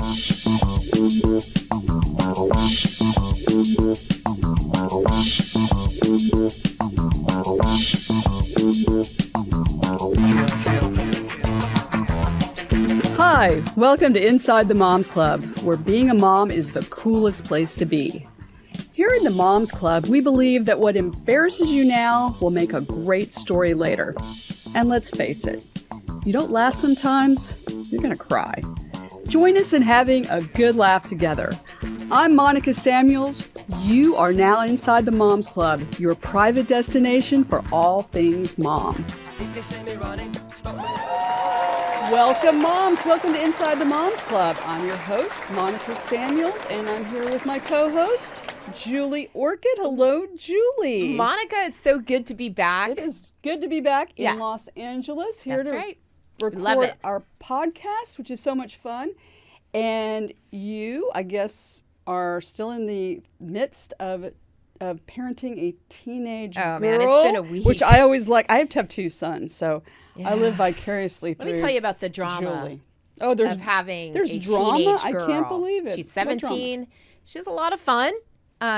Hi, welcome to Inside the Moms Club, where being a mom is the coolest place to be. Here in the Moms Club, we believe that what embarrasses you now will make a great story later. And let's face it, you don't laugh sometimes, you're gonna cry. Join us in having a good laugh together. I'm Monica Samuels. You are now inside the Moms Club, your private destination for all things mom. Welcome, moms. Welcome to Inside the Moms Club. I'm your host, Monica Samuels, and I'm here with my co-host, Julie Orchid. Hello, Julie. Monica, it's so good to be back. It is good to be back in Los Angeles, here That's to right. record our podcast, which is so much fun. And you, I guess, are still in the midst of parenting a teenage girl. Man, it's been a week. Which I always like. I have two sons, so I live vicariously through Let me tell you about the drama Julie. Oh, there's of having there's a drama? teenage I girl. can't believe it. She's What drama? 17. She has a lot of fun.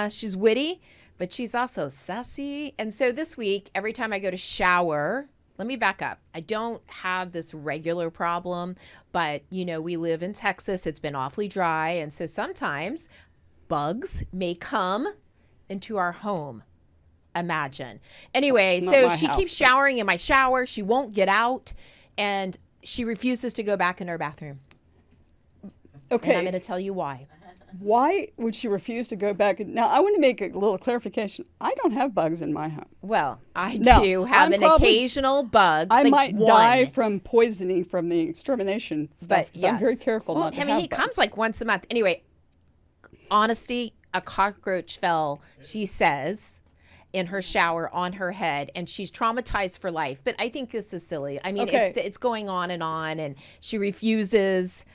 She's witty, but she's also sassy. And so this week, every time I go to shower, let me back up. I don't have this regular problem, but you know, we live in Texas. It's been awfully dry. And so sometimes bugs may come into our home. Imagine. Anyway, Not so my she house, keeps but- showering in my shower. She won't get out, and she refuses to go back in her bathroom. Okay. And I'm going to tell you why. Why would she refuse to go back? Now, I want to make a little clarification. I don't have bugs in my home. Well, I No, do have I'm an probably- occasional bug. I like might one. die from poisoning from the extermination stuff. But 'Cause yes. I'm very careful Well, not to I mean, have he bugs. comes like once a month. Anyway, honesty, a cockroach fell, she says, in her shower on her head, and she's traumatized for life. But I think this is silly. I mean, Okay. it's going on, and she refuses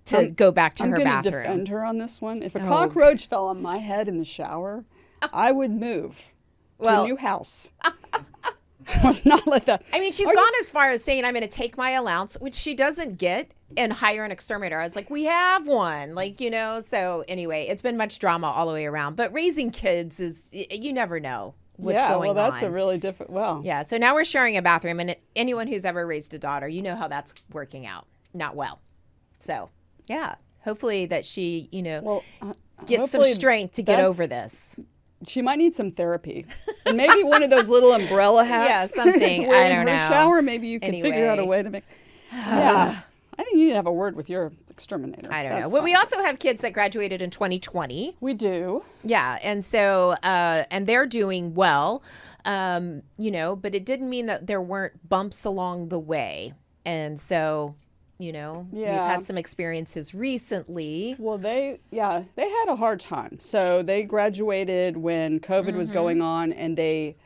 to go back to her I'm bathroom. going to defend her on this one. If a cockroach fell on my head in the shower, I would move to a new house. I would not let that. I mean, she's gone as far as saying, I'm going to take my allowance, which she doesn't get, and hire an exterminator. I was like, we have one. Like, you know, so anyway, it's been much drama all the way around. But raising kids is, you never know what's going on. well, that's a really different, Yeah, so now we're sharing a bathroom, and anyone who's ever raised a daughter, you know how that's working out. Not well. So, yeah, hopefully that she, you know, gets some hopefully strength to get over this. She might need some therapy. And maybe one of those little umbrella hats. Yeah, something. to wear I in don't her know. shower. Maybe you can figure out a Anyway. way to make. Yeah. I think you need to have a word with your exterminator. I don't That's know. Well, we fine. also have kids that graduated in 2020. We do. Yeah, and so and they're doing well, you know, but it didn't mean that there weren't bumps along the way. And so, you know, we've had some experiences recently. Well, they had a hard time. So they graduated when COVID was going on, and they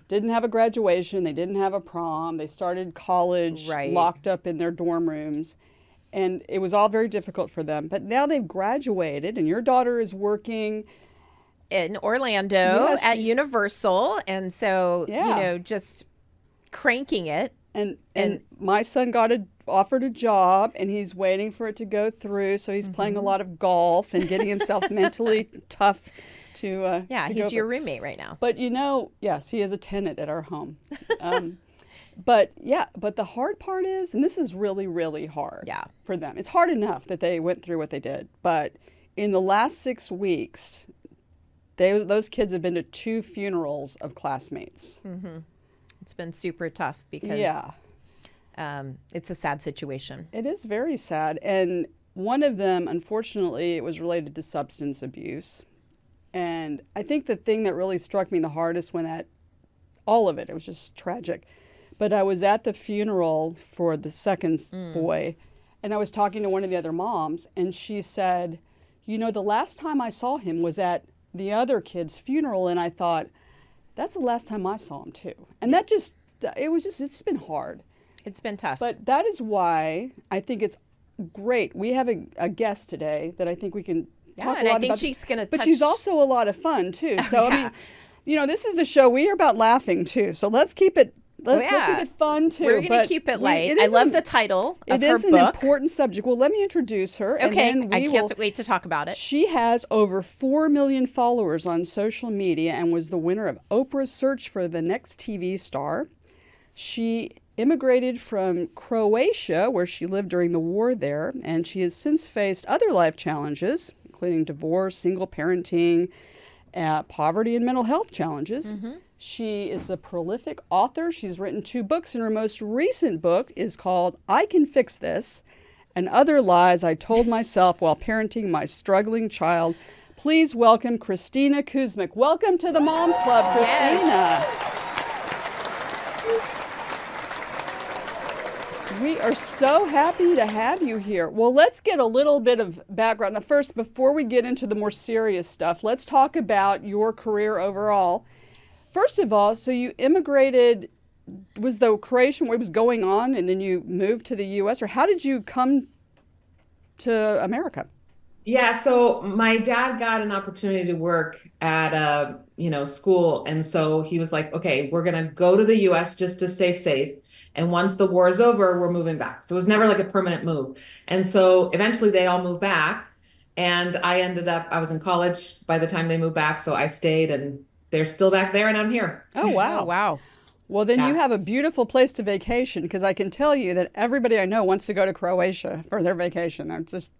didn't have a graduation. They didn't have a prom. They started college locked up in their dorm rooms. And it was all very difficult for them. But now they've graduated, and your daughter is working In Orlando at Universal, and so you know, just cranking it. And my son offered a job, and he's waiting for it to go through. So he's playing a lot of golf and getting himself mentally tough to he's your roommate right now. But you know, yes, he is a tenant at our home. But the hard part is, and this is really, really hard for them. It's hard enough that they went through what they did. But in the last 6 weeks, those kids have been to 2 funerals of classmates. Mm-hmm. It's been super tough because it's a sad situation. It is very sad. And one of them, unfortunately, it was related to substance abuse. And I think the thing that really struck me the hardest all of it was just tragic. But I was at the funeral for the second boy, and I was talking to one of the other moms, and she said, you know, the last time I saw him was at the other kid's funeral, and I thought, that's the last time I saw him too. And it's been hard. It's been tough. But that is why I think it's great. We have a guest today that I think we can talk a lot about. She's going to But she's also a lot of fun too. So, I mean, you know, this is the show. We are about laughing too. So let's keep it Let's keep it fun too. We're going to keep it light. I love the title of her book. It is an important subject. Well, let me introduce her. Okay, and then I can't wait to talk about it. She has over 4 million followers on social media and was the winner of Oprah's Search for the Next TV Star. She immigrated from Croatia, where she lived during the war there, and she has since faced other life challenges, including divorce, single parenting, poverty, and mental health challenges. Mm-hmm. She is a prolific author. She's written 2 books, and her most recent book is called I Can Fix This and Other Lies I Told Myself While Parenting My Struggling Child. Please welcome Kristina Kuzmic. Welcome to the Moms Club, Kristina. Yes. We are so happy to have you here. Well, let's get a little bit of background. Now, first, before we get into the more serious stuff, let's talk about your career overall. First of all, so you immigrated, was the Croatian what was going on, and then you moved to the U.S., or how did you come to America? Yeah, so my dad got an opportunity to work at a, school, and so he was like, okay, we're going to go to the U.S. just to stay safe. And once the war is over, we're moving back. So it was never like a permanent move. And so eventually they all moved back. And I was in college by the time they moved back. So I stayed, and they're still back there, and I'm here. Oh, wow. Oh, wow. Well, then you have a beautiful place to vacation, because I can tell you that everybody I know wants to go to Croatia for their vacation. It's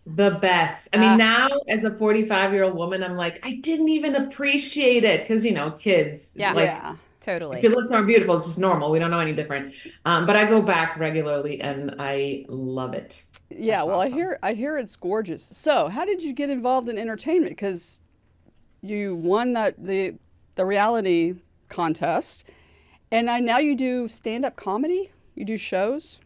the best. I mean, now as a 45-year-old woman, I'm like, I didn't even appreciate it because, kids. Yeah. Totally. If you live somewhere beautiful, it's just normal. We don't know any different. But I go back regularly, and I love it. Yeah, that's awesome. I hear it's gorgeous. So, how did you get involved in entertainment? Because you won the reality contest, and now you do stand-up comedy. You do shows.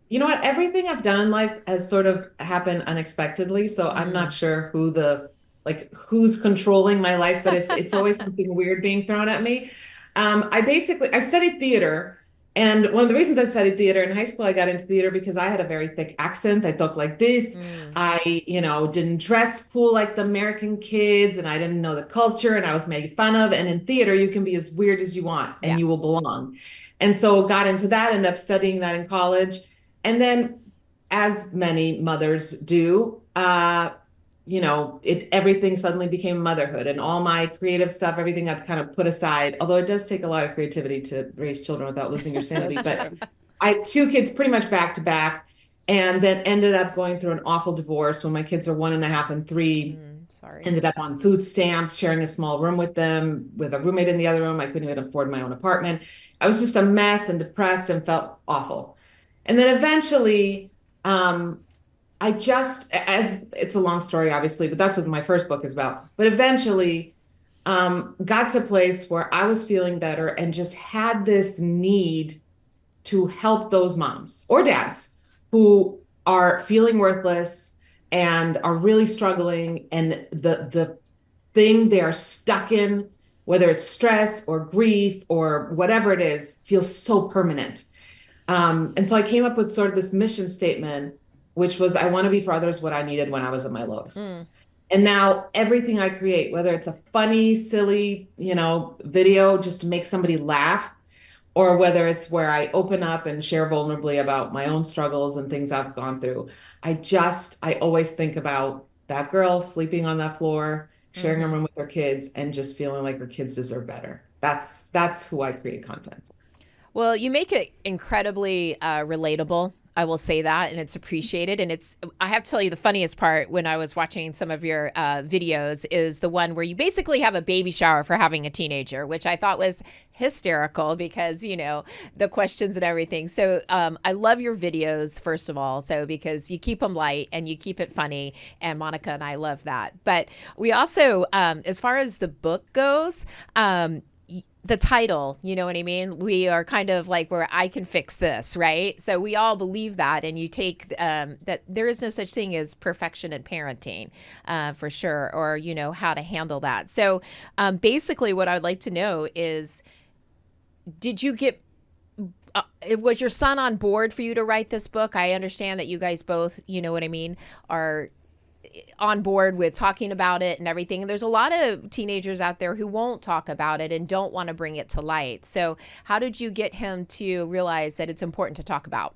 You know what? Everything I've done in life has sort of happened unexpectedly. So I'm not sure who's controlling my life, but it's always something weird being thrown at me. I studied theater, and one of the reasons I studied theater in high school, I got into theater because I had a very thick accent. I talked like this. I, didn't dress cool like the American kids, and I didn't know the culture, and I was made fun of. And in theater, you can be as weird as you want, and you will belong. And so got into that, ended up studying that in college. And then, as many mothers do, everything suddenly became motherhood, and all my creative stuff, everything got kind of put aside, although it does take a lot of creativity to raise children without losing your sanity. But I had 2 kids pretty much back to back, and then ended up going through an awful divorce when my kids were 1.5 and 3. Sorry. Ended up on food stamps, sharing a small room with them, with a roommate in the other room. I couldn't even afford my own apartment. I was just a mess and depressed and felt awful. And then eventually, it's a long story, obviously, but that's what my first book is about. But eventually got to a place where I was feeling better and just had this need to help those moms or dads who are feeling worthless and are really struggling. And the thing they are stuck in, whether it's stress or grief or whatever it is, feels so permanent. And so I came up with sort of this mission statement, which was, I want to be for others what I needed when I was at my lowest. And now everything I create, whether it's a funny, silly, video just to make somebody laugh, or whether it's where I open up and share vulnerably about my own struggles and things I've gone through, I always think about that girl sleeping on that floor, sharing a room with her kids, and just feeling like her kids deserve better. That's who I create content. Well, you make it incredibly relatable. I will say that, and it's appreciated. And I have to tell you, the funniest part when I was watching some of your videos is the one where you basically have a baby shower for having a teenager, which I thought was hysterical because, the questions and everything. So I love your videos, first of all, because you keep them light and you keep it funny. And Monica and I love that. But we also, as far as the book goes, the title, you know what I mean? We are kind of like where I can fix this, right? So we all believe that, and you take that there is no such thing as perfection in parenting, for sure, or how to handle that. So basically, what I'd like to know is, did you get? Was your son on board for you to write this book? I understand that you guys both, you know what I mean, are on board with talking about it and everything. And there's a lot of teenagers out there who won't talk about it and don't want to bring it to light. So how did you get him to realize that it's important to talk about?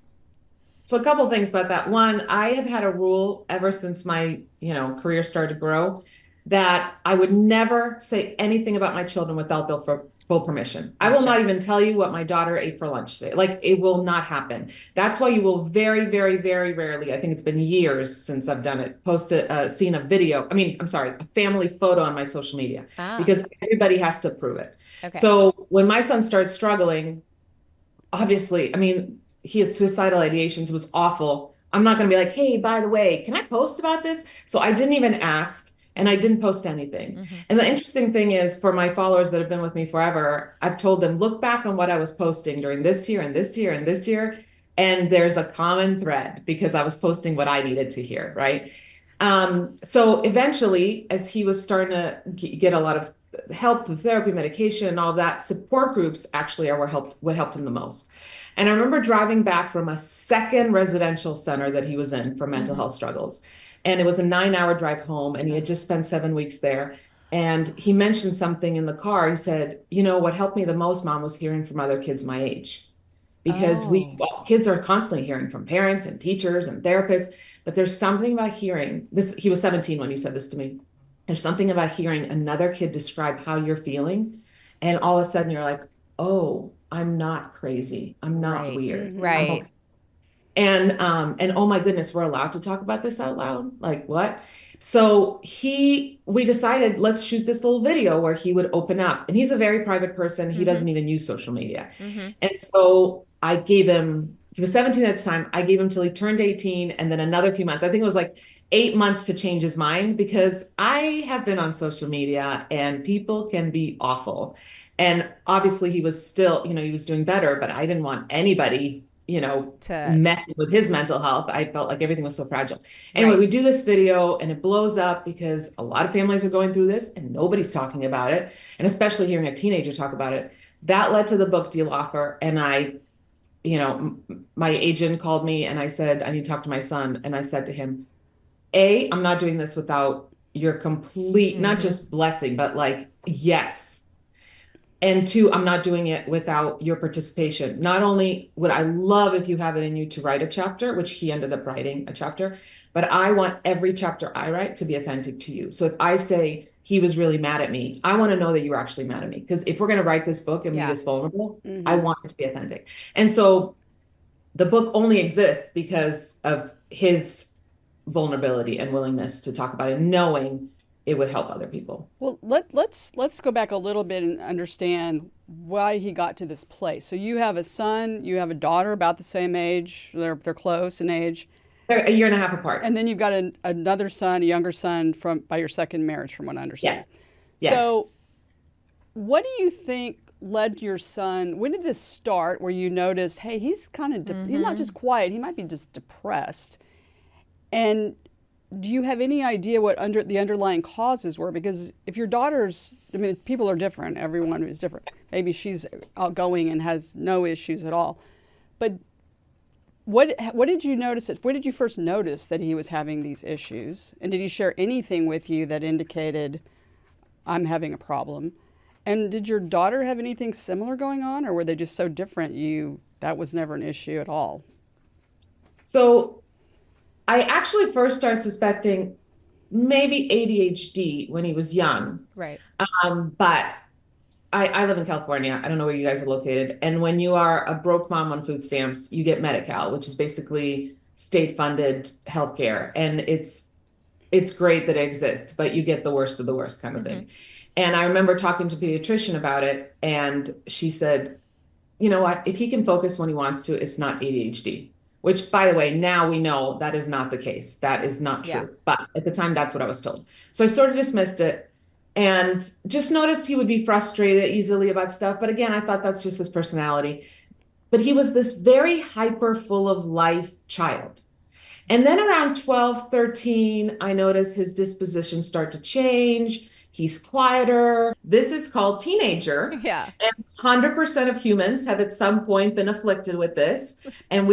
So a couple of things about that. One, I have had a rule ever since my, career started to grow that I would never say anything about my children without their full permission. I will Gotcha. not even tell you what my daughter ate for lunch today. Like, it will not happen. That's why you will very, very, very rarely, I think it's been years since I've done it, post a scene of video. A family photo on my social media because everybody has to approve it. Okay. So when my son started struggling, obviously, he had suicidal ideations. It was awful. I'm not going to be like, hey, by the way, can I post about this? So I didn't even ask, and I didn't post anything. Mm-hmm. And the interesting thing is, for my followers that have been with me forever, I've told them, look back on what I was posting during this year and this year and this year. And there's a common thread because I was posting what I needed to hear, right? So eventually, as he was starting to get a lot of help with therapy, medication, and all that, support groups actually are what helped him the most. And I remember driving back from a second residential center that he was in for mental health struggles. And it was a 9-hour drive home, and he had just spent 7 weeks there. And he mentioned something in the car. He said, what helped me the most, Mom, was hearing from other kids my age. Because kids are constantly hearing from parents and teachers and therapists, but there's something about hearing this. He was 17 when he said this to me. There's something about hearing another kid describe how you're feeling. And all of a sudden you're like, oh, I'm not crazy. I'm not weird. Right. Okay. And oh my goodness, we're allowed to talk about this out loud? Like, what? So we decided, let's shoot this little video where he would open up. And he's a very private person. He doesn't even use social media. And so I gave him, he was 17 at the time. I gave him till he turned 18 and then another few months. I think it was like 8 months to change his mind, because I have been on social media and people can be awful. And obviously he was still, he was doing better, but I didn't want anybody, to messing with his mental health. I felt like everything was so fragile. Anyway, we do this video and it blows up because a lot of families are going through this and nobody's talking about it. And especially hearing a teenager talk about it, that led to the book deal offer. And my agent called me and I said, I need to talk to my son. And I said to him, I'm not doing this without your complete, not just blessing, but like, yes. And 2, I'm not doing it without your participation. Not only would I love if you have it in you to write a chapter, which he ended up writing a chapter, but I want every chapter I write to be authentic to you. So if I say he was really mad at me, I want to know that you were actually mad at me. Because if we're going to write this book and be this vulnerable, I want it to be authentic. And so the book only exists because of his vulnerability and willingness to talk about it, knowing it would help other people. Well, let's go back a little bit and understand why he got to this place. So you have a son, you have a daughter about the same age. They're close in age. They're 1.5 years apart. And then you've got another son, a younger son by your second marriage, from what I understand. Yes. So what do you think led your son? When did this start where you noticed, hey, he's kind of he's not just quiet, he might be just depressed? And do you have any idea what the underlying causes were? Because if your daughter's, people are different. Everyone is different. Maybe she's outgoing and has no issues at all. But what did you notice? When did you first notice that he was having these issues? And did he share anything with you that indicated, I'm having a problem? And did your daughter have anything similar going on? Or were they just so different that was never an issue at all? So I actually first started suspecting maybe ADHD when he was young. Right. But I live in California. I don't know where you guys are located. And when you are a broke mom on food stamps, you get Medi-Cal, which is basically state-funded healthcare. And it's great that it exists, but you get the worst of the worst kind of thing. And I remember talking to a pediatrician about it, and she said, you know what, if he can focus when he wants to, it's not ADHD. Which, by the way, now we know that is not the case. That is not true. Yeah. But at the time, that's what I was told. So I sort of dismissed it and just noticed he would be frustrated easily about stuff. But again, I thought that's just his personality. But he was this very hyper, full of life child. And then around 12, 13, I noticed his disposition start to change. He's quieter. This is called teenager. Yeah. And 100% of humans have at some point been afflicted with this, and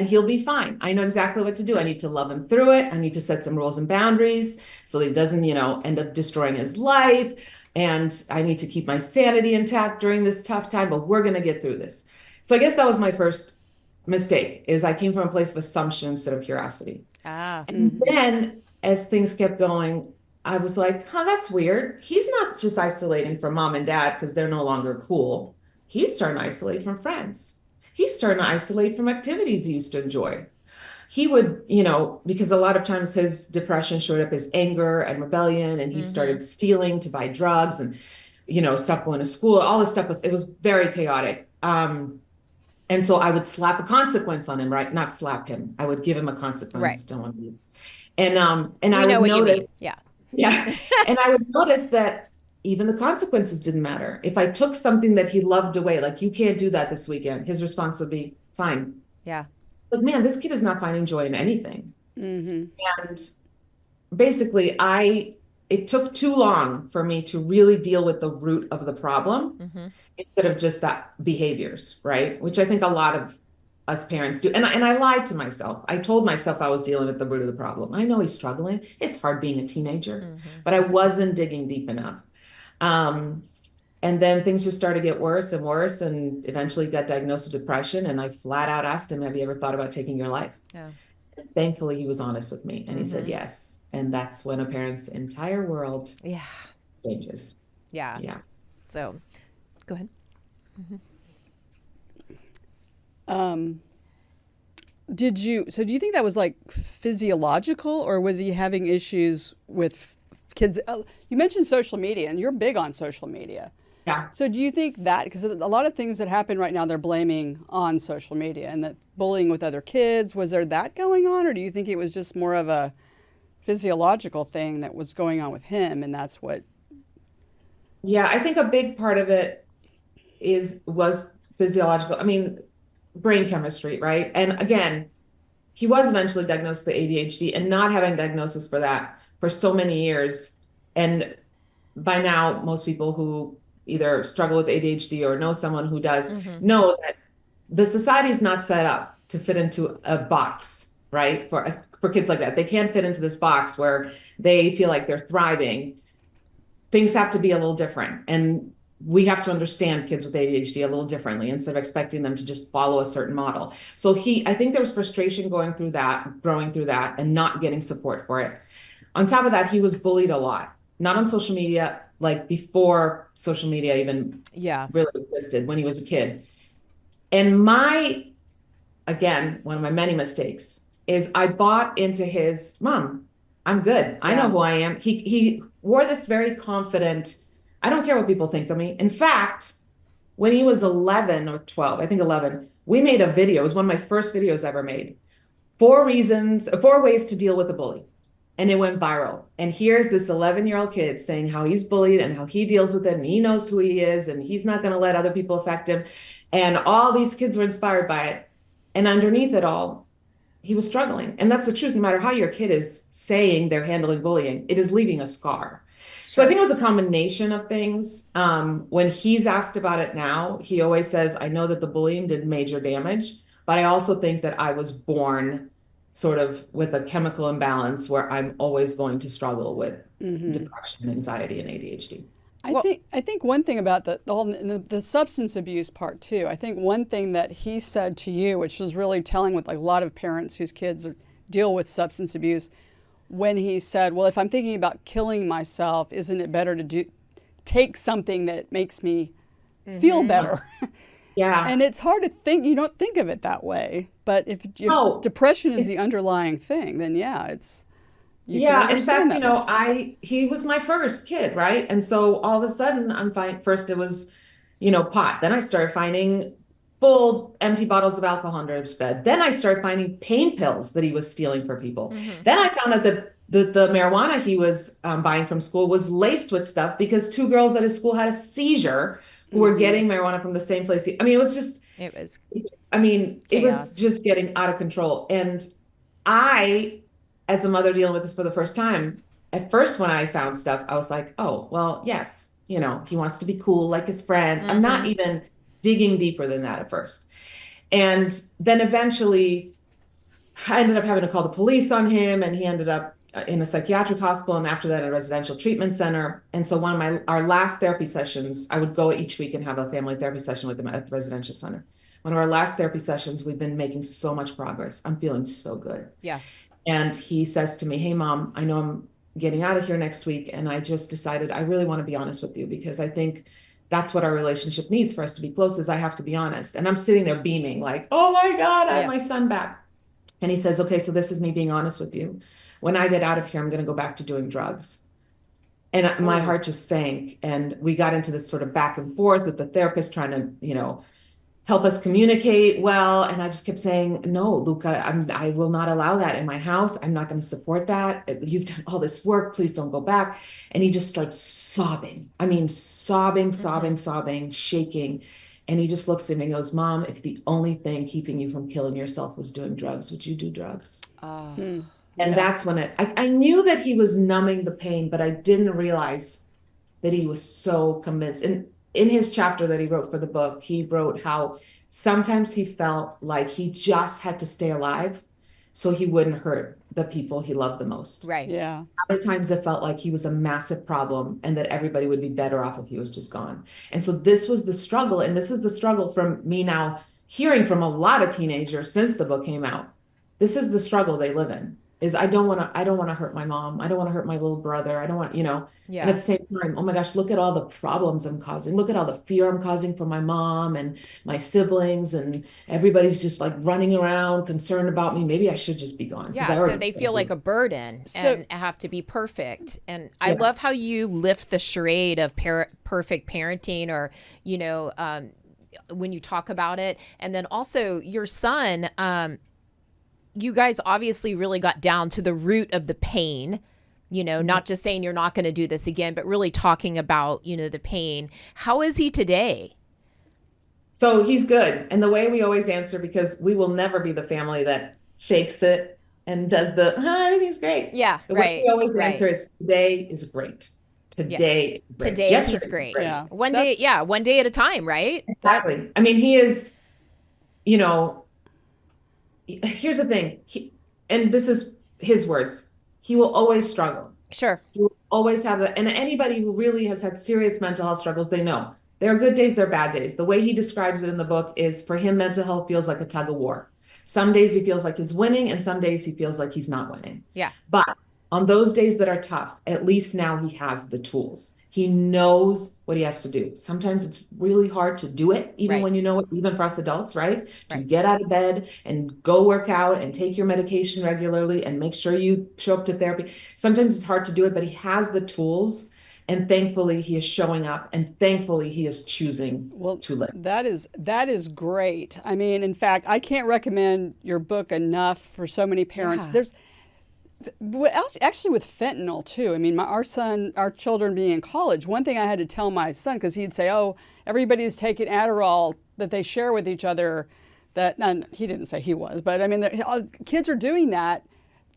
he'll be fine. I know exactly what to do. I need to love him through it. I need to set some rules and boundaries so he doesn't, end up destroying his life. And I need to keep my sanity intact during this tough time, but we're going to get through this. So I guess that was my first mistake, is I came from a place of assumption instead of curiosity. And then as things kept going, I was like, that's weird. He's not just isolating from mom and dad because they're no longer cool. He's starting to isolate from friends. He's starting to isolate from activities he used to enjoy. He would, because a lot of times his depression showed up as anger and rebellion, and he started stealing to buy drugs and, stopped going to school. All this stuff it was very chaotic. And so I would slap a consequence on him, right? Not slap him. I would give him a consequence. Right. Don't want to. And I would notice. Yeah. Yeah. And I would notice that even the consequences didn't matter. If I took something that he loved away, like, you can't do that this weekend, his response would be, fine. Yeah. Like, man, this kid is not finding joy in anything. And basically, it took too long for me to really deal with the root of the problem instead of just that behaviors, right? Which I think a lot of us parents do. And I lied to myself. I told myself I was dealing with the root of the problem. I know he's struggling. It's hard being a teenager, but I wasn't digging deep enough. And then things just started to get worse and worse, and eventually got diagnosed with depression. And I flat out asked him, have you ever thought about taking your life? Yeah. Thankfully, he was honest with me, and he said yes. And that's when a parent's entire world changes. Yeah. Yeah. So go ahead. Do you think that was like physiological, or was he having issues with kids? You mentioned social media, and you're big on social media. Yeah. So do you think that, because a lot of things that happen right now, they're blaming on social media, and that bullying with other kids, was there that going on? Or do you think it was just more of a physiological thing that was going on with him, and that's what? Yeah, I think a big part of it was physiological. I mean, brain chemistry, right? And again, he was eventually diagnosed with ADHD, and not having diagnosis for that for so many years. And by now, most people who either struggle with ADHD or know someone who does know that the society is not set up to fit into a box, right? For kids like that. They can't fit into this box where they feel like they're thriving. Things have to be a little different. And we have to understand kids with ADHD a little differently instead of expecting them to just follow a certain model. So I think there was frustration growing through that, and not getting support for it. On top of that, he was bullied a lot, not on social media, like before social media even really existed, when he was a kid. And again, one of my many mistakes is I bought into his, mom, I'm good. I know who I am. He wore this very confident, I don't care what people think of me. In fact, when he was 11 or 12, I think 11, we made a video. It was one of my first videos ever made. 4 ways to deal with a bully. And it went viral. And here's this 11-year-old kid saying how he's bullied and how he deals with it, and he knows who he is, and he's not going to let other people affect him. And all these kids were inspired by it. And underneath it all, he was struggling. And that's the truth. No matter how your kid is saying they're handling bullying, it is leaving a scar. So I think it was a combination of things. When he's asked about it now, he always says, I know that the bullying did major damage, but I also think that I was born sort of with a chemical imbalance where I'm always going to struggle with depression, anxiety, and ADHD. I think one thing about the substance abuse part too, I think one thing that he said to you, which was really telling with like a lot of parents whose kids deal with substance abuse, when he said, well, if I'm thinking about killing myself, isn't it better to take something that makes me feel better? Yeah. And it's hard to think, you don't think of it that way. But if depression is the underlying thing, then it's, you can understand that. He was my first kid, right? And so all of a sudden I'm fine. First it was, pot. Then I started finding full empty bottles of alcohol under his bed. Then I started finding pain pills that he was stealing for people. Then I found out that the marijuana he was buying from school was laced with stuff because 2 girls at his school had a seizure who were getting marijuana from the same place. It was just getting out of control. And I, as a mother dealing with this for the first time, at first when I found stuff, I was like, oh, well, yes, he wants to be cool like his friends. I'm not even digging deeper than that at first. And then eventually I ended up having to call the police on him, and he ended up in a psychiatric hospital, and after that a residential treatment center. And so one of our last therapy sessions, I would go each week and have a family therapy session with him at the residential center. One of our last therapy sessions, we've been making so much progress. I'm feeling so good. Yeah. And he says to me, hey, Mom, I know I'm getting out of here next week, and I just decided I really want to be honest with you, because I think that's what our relationship needs for us to be close, is I have to be honest. And I'm sitting there beaming like, oh my God, I have my son back. And he says, okay, so this is me being honest with you. When I get out of here, I'm going to go back to doing drugs. And my heart just sank. And we got into this sort of back and forth with the therapist trying to, help us communicate well. And I just kept saying, no, Luca, I will not allow that in my house. I'm not going to support that. You've done all this work. Please don't go back. And he just starts sobbing. I mean, sobbing, shaking. And he just looks at me and goes, Mom, if the only thing keeping you from killing yourself was doing drugs, would you do drugs? And that's when I knew that he was numbing the pain, but I didn't realize that he was so convinced. And in his chapter that he wrote for the book, he wrote how sometimes he felt like he just had to stay alive so he wouldn't hurt the people he loved the most. Right. Yeah. Other times it felt like he was a massive problem and that everybody would be better off if he was just gone. And so this was the struggle. And this is the struggle from me now hearing from a lot of teenagers since the book came out. This is the struggle they live in, is I don't want to hurt my mom. I don't want to hurt my little brother. I don't want, Yeah. And at the same time, oh my gosh, look at all the problems I'm causing. Look at all the fear I'm causing for my mom and my siblings, and everybody's just like running around concerned about me. Maybe I should just be gone. Yeah, so they feel like a burden and have to be perfect. And I love how you lift the charade of perfect parenting, or, when you talk about it. And then also your son, you guys obviously really got down to the root of the pain, not just saying you're not going to do this again, but really talking about, the pain. How is he today? So he's good. And the way we always answer, because we will never be the family that fakes it and does everything's great. Yeah, the way we always answer is, today is great. Today is great. Today he's great. Yeah. One day at a time, right? Exactly. I mean, he is, here's the thing, and this is his words, he will always struggle. Sure. He will always have and anybody who really has had serious mental health struggles, they know there are good days, there are bad days. The way he describes it in the book is, for him, mental health feels like a tug of war. Some days he feels like he's winning, and some days he feels like he's not winning. Yeah. But on those days that are tough, at least now he has the tools. He knows what he has to do. Sometimes it's really hard to do it, even when you know it, even for us adults, right? To get out of bed and go work out and take your medication regularly and make sure you show up to therapy. Sometimes it's hard to do it, but he has the tools. And thankfully, he is showing up, and thankfully, he is choosing to live. That is great. I mean, in fact, I can't recommend your book enough for so many parents. Yeah. Actually with fentanyl too. I mean, our children being in college, one thing I had to tell my son, because he'd say, oh, everybody's taking Adderall that they share with each other. He didn't say he was, but I mean, kids are doing that,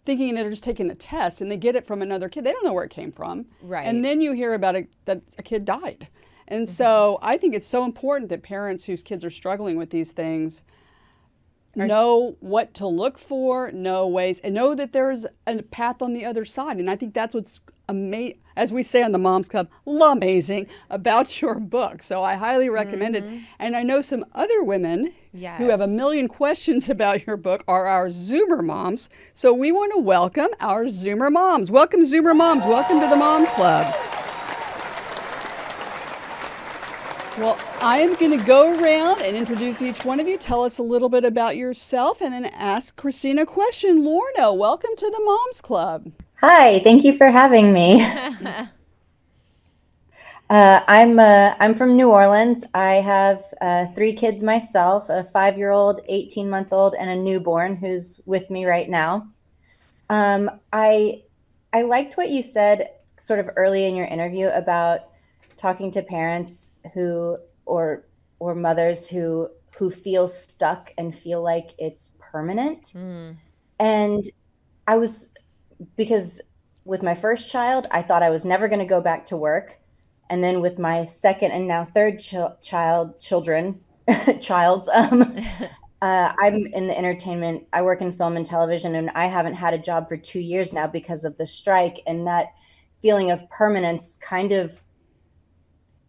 thinking they're just taking a test, and they get it from another kid. They don't know where it came from. Right. And then you hear about that a kid died. And so I think it's so important that parents whose kids are struggling with these things know what to look for, know ways, and know that there's a path on the other side. And I think that's what's amazing, as we say on the Moms Club, amazing about your book. So I highly recommend it. And I know some other women who have a million questions about your book are our Zoomer moms. So we want to welcome our Zoomer moms. Welcome, Zoomer moms. Welcome to the Moms Club. Well, I am going to go around and introduce each one of you. Tell us a little bit about yourself, and then ask Kristina a question. Lorna, welcome to the Moms Club. Hi, thank you for having me. I'm from New Orleans. I have 3 kids myself, a 5-year-old, 18-month-old, and a newborn who's with me right now. I liked what you said sort of early in your interview about talking to parents who or mothers who feel stuck and feel like it's permanent. And I was, because with my first child, I thought I was never going to go back to work. And then with my second and now third child's, I'm in the entertainment. I work in film and television, and I haven't had a job for 2 years now because of the strike. And that feeling of permanence kind of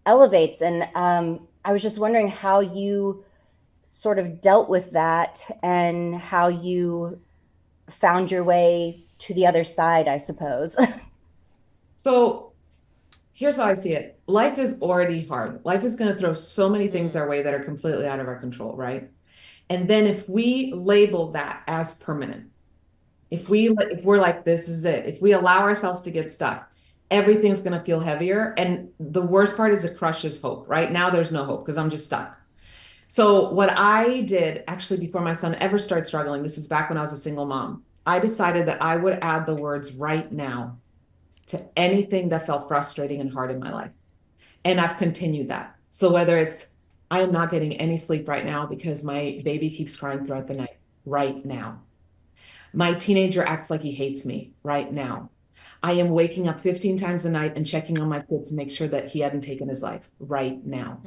elevates. And I was just wondering how you sort of dealt with that and how you found your way to the other side, I suppose. So here's how I see it. Life is already hard. Life is going to throw so many things our way that are completely out of our control, right? And then if we label that as permanent, if we're like, this is it, if we allow ourselves to get stuck, everything's going to feel heavier. And the worst part is it crushes hope. Right now, there's no hope because I'm just stuck. So what I did actually before my son ever started struggling, this is back when I was a single mom, I decided that I would add the words right now to anything that felt frustrating and hard in my life. And I've continued that. So whether it's, I am not getting any sleep right now because my baby keeps crying throughout the night, right now. My teenager acts like he hates me right now. I am waking up 15 times a night and checking on my kid to make sure that he hadn't taken his life right now.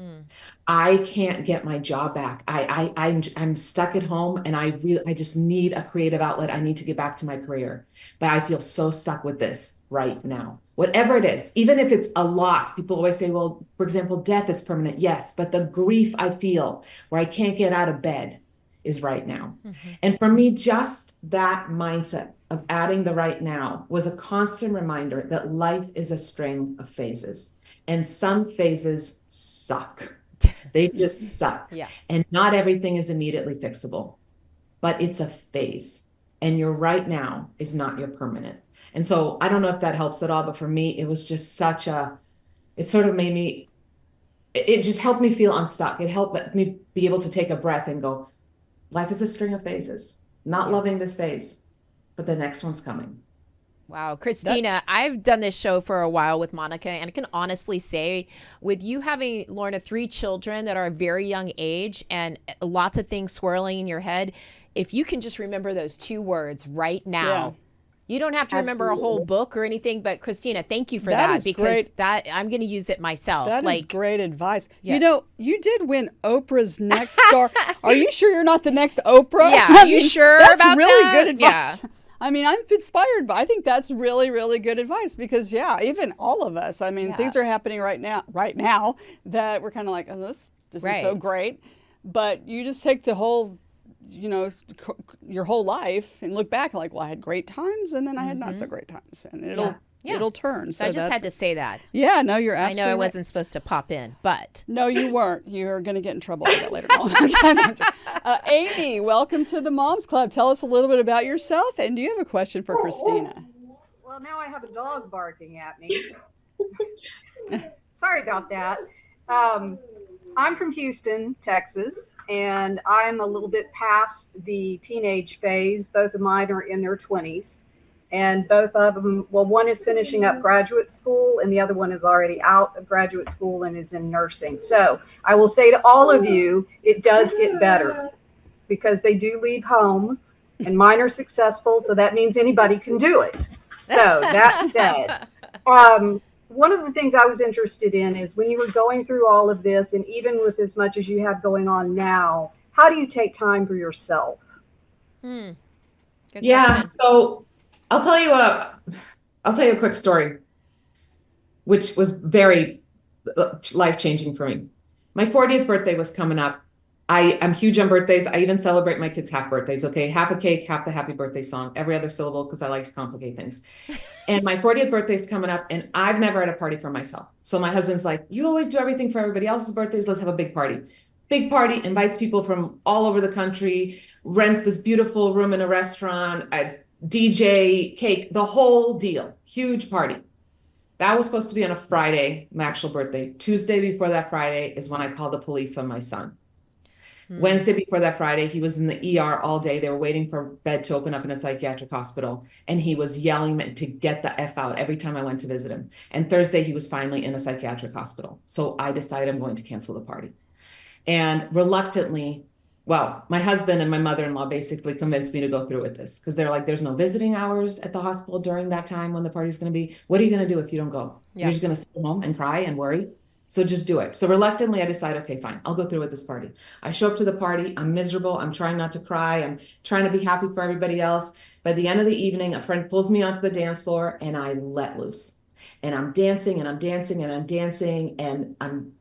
I can't get my job back. I'm stuck at home and I just need a creative outlet. I need to get back to my career, but I feel so stuck with this right now. Whatever it is, even if it's a loss, people always say, well, for example, death is permanent. Yes, but the grief I feel where I can't get out of bed is right now. And for me, just that mindset of adding the right now was a constant reminder that life is a string of phases, and some phases suck. They just suck. Yeah. And not everything is immediately fixable, but it's a phase, and your right now is not your permanent. And so I don't know if that helps at all, but for me, it was just it sort of made me, it just helped me feel unstuck. It helped me be able to take a breath and go, life is a string of phases, not loving this phase, but the next one's coming. Wow, Kristina, I've done this show for a while with Monica, and I can honestly say, with you having, Lorna, 3 children that are a very young age and lots of things swirling in your head, if you can just remember those 2 words right now. Yeah. You don't have to remember a whole book or anything, but Kristina, thank you for That that is because great. I'm going to use it myself. That is great advice. Yeah. You know, you did win Oprah's Next Star. Are you sure you're not the next Oprah? Yeah, I are you mean, sure that's about really that? good advice. Yeah. I mean, I'm inspired, but I think that's really, really good advice because, yeah, even all of us, I mean, things are happening right now that we're kind of like, oh, this is so great. But you just take the whole, you know, your whole life and look back and like, well, I had great times and then I had not so great times, and it'll turn. So I just had to say that. Yeah, no, you're absolutely I know I right. wasn't supposed to pop in, but. No, you weren't. You're going to get in trouble for that later on. Amy, welcome to the Moms Club. Tell us a little bit about yourself, and do you have a question for Kristina? Well, now I have a dog barking at me. Sorry about that. I'm from Houston, Texas, and I'm a little bit past the teenage phase. Both of mine are in their 20s. And both of them, well, one is finishing up graduate school and the other one is already out of graduate school and is in nursing. So I will say to all of you, it does get better because they do leave home and mine are successful. So that means anybody can do it. So that said, one of the things I was interested in is when you were going through all of this, and even with as much as you have going on now, how do you take time for yourself? Good Yeah. question. So I'll tell you a quick story, which was very life-changing for me. My 40th birthday was coming up. I'm huge on birthdays. I even celebrate my kids' half birthdays. Okay. Half a cake, half the happy birthday song, every other syllable, because I like to complicate things. And my 40th birthday is coming up and I've never had a party for myself. So my husband's like, you always do everything for everybody else's birthdays. Let's have a big party. Big party, invites people from all over the country, rents this beautiful room in a restaurant, a DJ, cake, the whole deal. Huge party. That was supposed to be on a Friday, my actual birthday. Tuesday before that Friday is when I called the police on my son. Wednesday before that Friday, he was in the ER all day. They were waiting for bed to open up in a psychiatric hospital. And he was yelling to get the F out every time I went to visit him. And Thursday, he was finally in a psychiatric hospital. So I decided I'm going to cancel the party. And reluctantly, well, my husband and my mother-in-law basically convinced me to go through with this because they're like, there's no visiting hours at the hospital during that time when the party's going to be. What are you going to do if you don't go? Yeah. You're just going to sit home and cry and worry. So just do it. So reluctantly, I decide, okay, fine, I'll go through with this party. I show up to the party. I'm miserable. I'm trying not to cry. I'm trying to be happy for everybody else. By the end of the evening, a friend pulls me onto the dance floor and I let loose. And I'm dancing and I'm dancing and I'm dancing and I'm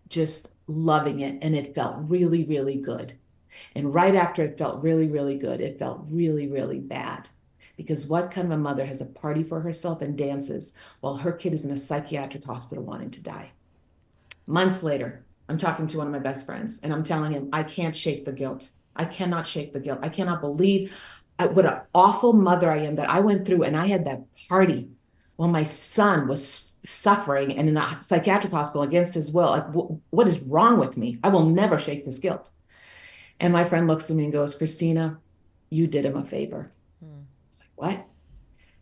just loving it. And it felt really, really good. And right after it felt really, really good, it felt really, really bad. Because what kind of a mother has a party for herself and dances while her kid is in a psychiatric hospital wanting to die? Months later, I'm talking to one of my best friends and I'm telling him, I can't shake the guilt. I cannot shake the guilt. I cannot believe what an awful mother I am that I went through and I had that party while my son was suffering and in a psychiatric hospital against his will. Like, what is wrong with me? I will never shake this guilt. And my friend looks at me and goes, Kristina, you did him a favor. I was like, what?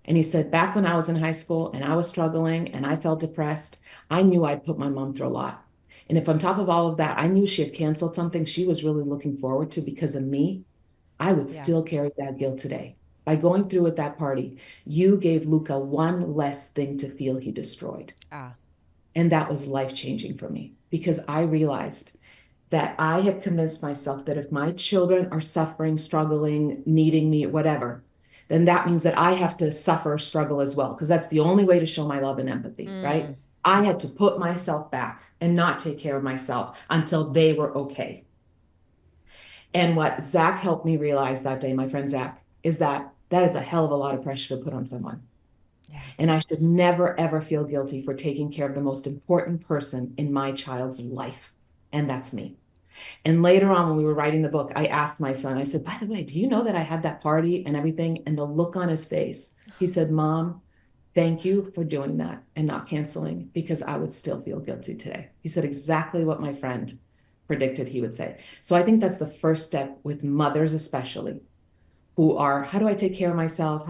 And he said, back when I was in high school and I was struggling and I felt depressed, I knew I'd put my mom through a lot. And if on top of all of that, I knew she had canceled something she was really looking forward to because of me, I would still carry that guilt today. By going through with that party, you gave Luca one less thing to feel he destroyed. And that was life-changing for me because I realized that I had convinced myself that if my children are suffering, struggling, needing me, whatever, then that means that I have to suffer, struggle as well, because that's the only way to show my love and empathy, right? I had to put myself back and not take care of myself until they were okay. And what Zach helped me realize that day, my friend Zach, is that that is a hell of a lot of pressure to put on someone. And I should never, ever feel guilty for taking care of the most important person in my child's life. And that's me. And later on, when we were writing the book, I asked my son, I said, by the way, do you know that I had that party and everything? And the look on his face, he said, Mom, thank you for doing that and not canceling because I would still feel guilty today. He said exactly what my friend predicted he would say. So I think that's the first step with mothers, especially who are, how do I take care of myself?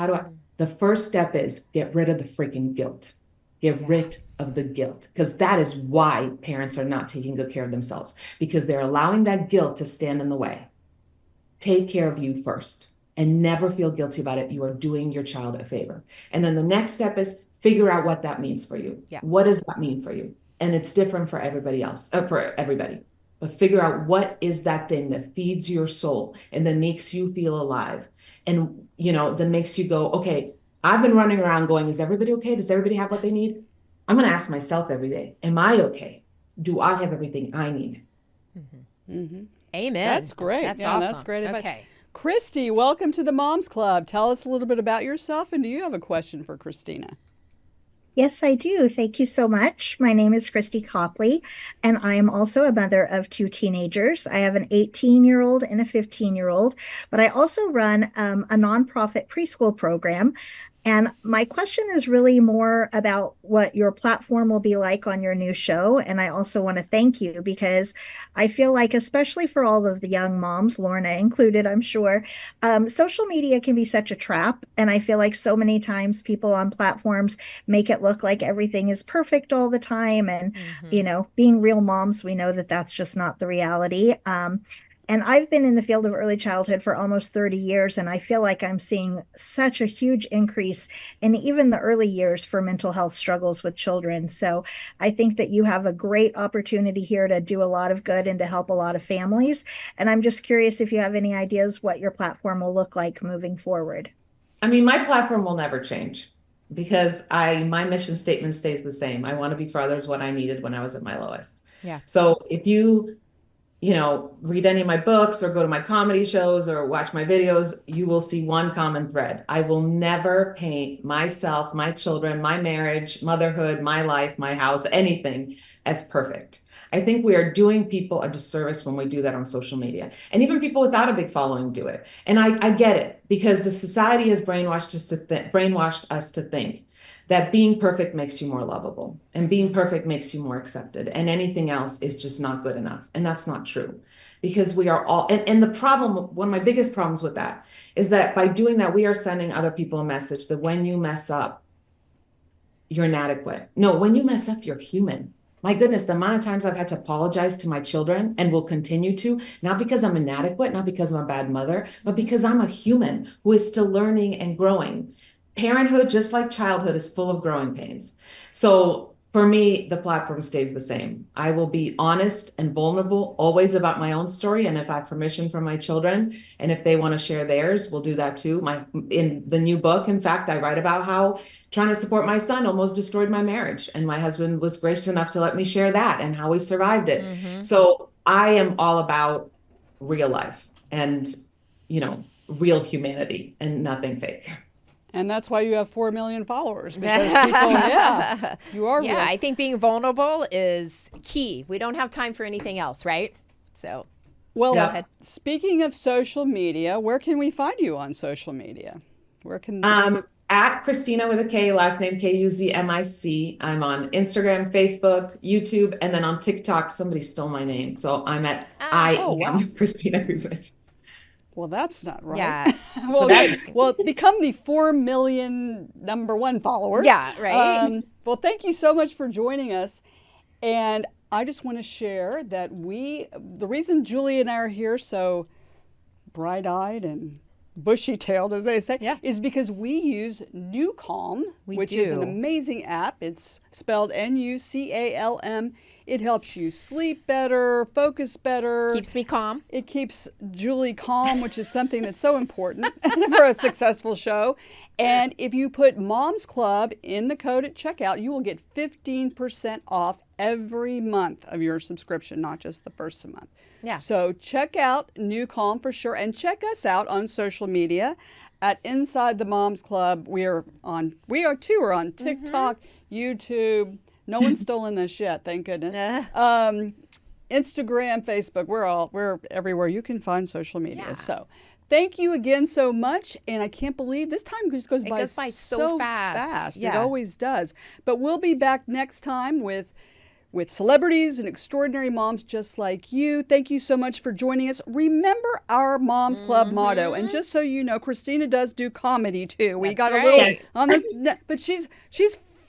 The first step is get rid of the freaking guilt. Get rid of the guilt, because that is why parents are not taking good care of themselves, because they're allowing that guilt to stand in the way. Take care of you first and never feel guilty about it. You are doing your child a favor. And then the next step is figure out what that means for you. What does that mean for you? And it's different for everybody else, for everybody. But figure out what is that thing that feeds your soul and that makes you feel alive. And, that makes you go, okay, I've been running around going, is everybody okay? Does everybody have what they need? I'm going to ask myself every day, am I okay? Do I have everything I need? Amen. That's great. That's awesome. awesome. That's great advice. Okay. Christy, welcome to the Moms Club. Tell us a little bit about yourself, and do you have a question for Kristina? Yes, I do. Thank you so much. My name is Christy Copley, and I am also a mother of two teenagers. I have an 18-year-old and a 15-year-old, but I also run a nonprofit preschool program. And my question is really more about what your platform will be like on your new show. And I also want to thank you because I feel like, especially for all of the young moms, Lorna included, I'm sure, social media can be such a trap. And I feel like so many times people on platforms make it look like everything is perfect all the time. And, being real moms, we know that that's just not the reality. And I've been in the field of early childhood for almost 30 years, and I feel like I'm seeing such a huge increase in even the early years for mental health struggles with children. So I think that you have a great opportunity here to do a lot of good and to help a lot of families. And I'm just curious if you have any ideas what your platform will look like moving forward. I mean, my platform will never change because my mission statement stays the same. I want to be for others what I needed when I was at my lowest. Yeah. So if you read any of my books or go to my comedy shows or watch my videos, you will see one common thread. I will never paint myself, my children, my marriage, motherhood, my life, my house, anything as perfect. I think we are doing people a disservice when we do that on social media. And even people without a big following do it. And I get it because the society has brainwashed us to think that being perfect makes you more lovable and being perfect makes you more accepted and anything else is just not good enough. And that's not true because we are all, and the problem, one of my biggest problems with that is that by doing that, we are sending other people a message that when you mess up, you're inadequate. No, when you mess up, you're human. my goodness, the amount of times I've had to apologize to my children and will continue to, not because I'm inadequate, not because I'm a bad mother, but because I'm a human who is still learning and growing. Parenthood, just like childhood, is full of growing pains. So for me, the platform stays the same. I will be honest and vulnerable, always about my own story. And if I have permission from my children, and if they want to share theirs, we'll do that too. In the new book, in fact, I write about how trying to support my son almost destroyed my marriage. And my husband was gracious enough to let me share that and how we survived it. So I am all about real life and, real humanity and nothing fake. And that's why you have 4 million followers, because people, yeah, you are Yeah, real. I think being vulnerable is key. We don't have time for anything else, right? So, Well, go ahead. speaking of social media, where can we find you on social media? Where can At Kristina with a K, last name Kuzmic. I'm on Instagram, Facebook, YouTube, and then on TikTok. Somebody stole my name, so I'm at Kristina Kuzmic. Well, that's not right. Yeah. well, become the 4 million #1 follower. Yeah, right. Well, thank you so much for joining us. And I just want to share that the reason Julie and I are here so bright-eyed and bushy-tailed, as they say, is because we use New Calm, which is an amazing app. It's spelled NUCALM. It helps you sleep better, focus better. Keeps me calm. It keeps Julie calm, which is something that's so important for a successful show. And if you put Mom's Club in the code at checkout, you will get 15% off every month of your subscription, not just the first month. Yeah. So check out New Calm for sure, and check us out on social media at Inside the Moms Club. We are on TikTok, YouTube. No one's stolen us yet, thank goodness. Instagram, Facebook, we're everywhere you can find social media. Yeah. So thank you again so much. And I can't believe this time just goes by so fast. It always does. But we'll be back next time with celebrities and extraordinary moms just like you. Thank you so much for joining us. Remember our Moms Club motto. And just so you know, Kristina does do comedy too. We got a little on this, but she's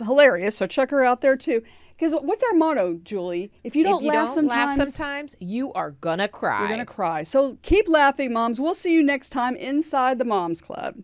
hilarious. So check her out there too. Because what's our motto, Julie? If you don't laugh sometimes, you are gonna cry. You're gonna cry. So keep laughing, moms. We'll see you next time inside the Moms Club.